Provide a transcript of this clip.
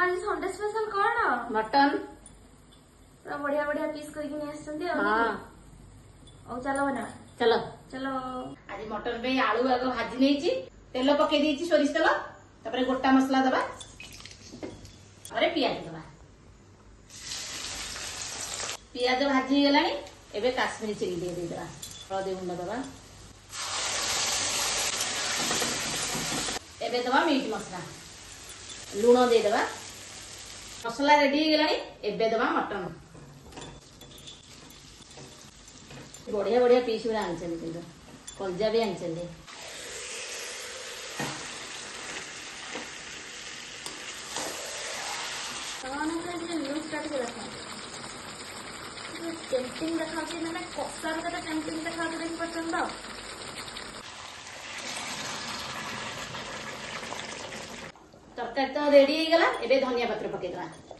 आज Sunday special कौन mutton पूरा बढ़िया बढ़िया पीस करके नहीं आसछंती हाँ और चलो बना चलो चलो आज मटन पे आलू आग भाजी नहीं तेल पकई देछि सोरिष तेल तापर गोटा मसला दबा अरे पियाज दबा पियाज भाजी गलानी एबे काश्मीरी चिली दे देबा हळदी गुंड दबा एबे दबा मीट मसला लूण दे दबा मसला रेडी गलानी एबे दबा मटन बढ़िया बढ़िया पीस गुड़ा आनी कलजा भी आनी टेम्पटिंग देखाउछि माने कसार कता टेम्पटिंग देखाउछि देखि पसंद तरकारी तो रेडी हो गला एबे धनिया पत्र पके दबा